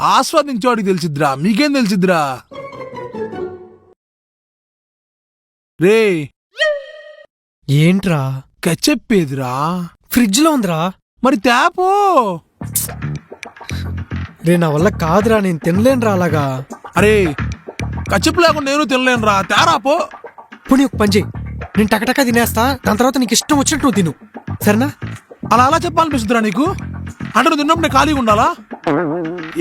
ఆస్వాదించేవాడికి తెలిసిద్దిరా, మీకేం తెలిసిద్దిరా? రే ఏంట్రా? చెప్పేదిరా, ఫ్రిడ్జ్ లో ఉందిరా. మరి తేపో. రే నా వల్ల కాదురా, నేను తినలేనురా అలాగా. అరే కచ్చిప్పు లేకుండా నేను తినలేనురా, తేరాపో. పోనీ ఒక పని చెయ్యి, నేను టకటకా తినేస్తా, దాని తర్వాత నీకు ఇష్టం వచ్చినట్టు నువ్వు తిను, సరేనా? అలా చెప్పాలనిపిస్తుందిరా నీకు? అంటే నువ్వు తిన్నప్పుడు నేను ఖాళీగా ఉండాలా?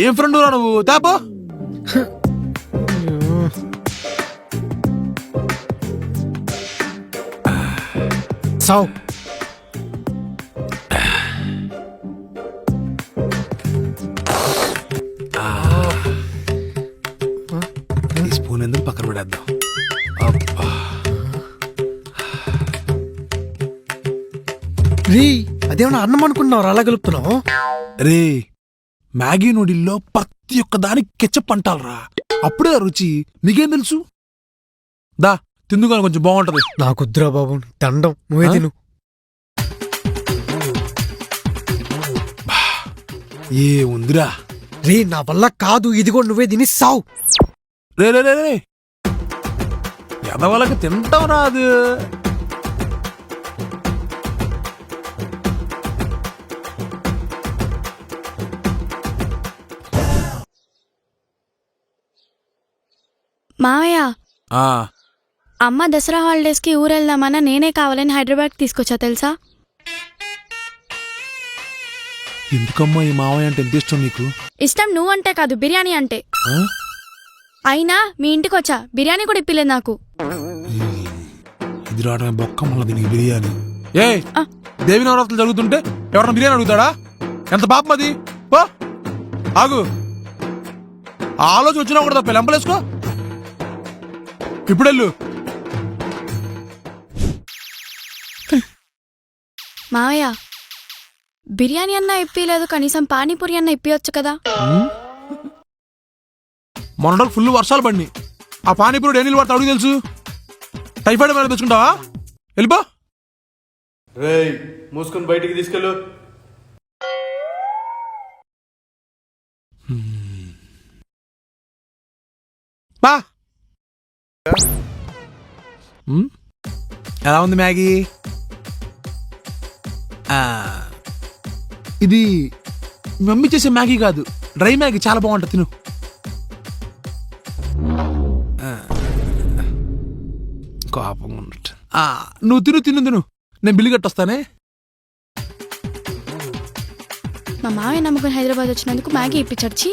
ఏం ఫ్రెండ్ రా నువ్వు, తేపో. సావ్. ఈ స్పూన్ ఎందుకు పక్కన పెడేద్దాం. అబ్బా రీ, అదేమన్నా అన్నం అనుకుంటున్నావు అలా కలుపుతున్నావు? రే మ్యాగీ నూడిల్లో ప్రతి ఒక్క దానికి కెచ్చప్ అంటారా, అప్పుడే రుచి. నీకేం తెలుసు? దా తిందుగాని కొంచెం బాగుంటది. నాకొద్దురా బాబు, దండం, నువ్వే తిను. ఏ ఉందిరా? రే నా వల్ల కాదు, ఇది కూడా నువ్వే తిని సావు. రే రే రే రే ఎదవలకి తింటాం రాదు. మావయ్య, ఆ అమ్మ దసరా హాలిడేస్ కి ఊరెళ్దామన్నా నేనే కావాలని హైదరాబాద్ తీసుకొచ్చా తెలుసా? ఎందుకమ్మా ఈ మావయ్య అంటే ఎంత ఇష్టం నీకు? ఇష్టం నువ్వంటే కాదు, బిర్యానీ అంటే. ఆ? అయినా మీ ఇంటికి వచ్చా, బిర్యానీ కూడా ఇప్పిలేదు నాకు. ఇది రావడమే బొక్క, మళ్ళీ దీనికి బిర్యానీ. ఏ ఆ. దేవి నవరాత్రులు జరుగుతుంటే ఎవరన్నా బిర్యానీ అడుగుతాడా? ఎంత పాపం అది. పో ఆగు, ఆ ఆలోచన వచ్చినా కూడా తప్ప లెంపలేసుకో. ఇప్పుడెళ్ళు. మావయ్య, బిర్యానీ అన్నా ఇప్పిలేదు, కనీసం పానీపూరి అన్నా ఇప్పియొచ్చు కదా. మొన్న ఫుల్ వర్షాలు పడి ఆ పానీపూరి ఏ నీళ్ళు పడతా అడుగు తెలుసు. టైఫాయిడ్ మీద తెచ్చుకుంటావా? వెళ్ళిపో. రేయ్ మూసుకొని బయటికి తీసుకెళ్ళు. బా ఎలా ఉంది మ్యాగీ? ఇది మమ్మీ చేసే మ్యాగీ కాదు, డ్రై మ్యాగీ, చాలా బాగుంటుంది, తిను. కోపంగా ఉన్నట్టు. నువ్వు తిను తిను తిను, నేను బిల్లు కట్టొస్తానే. మా మావయ్య నమ్ముకుని హైదరాబాద్ వచ్చినందుకు మ్యాగీ ఇప్పించచ్చి.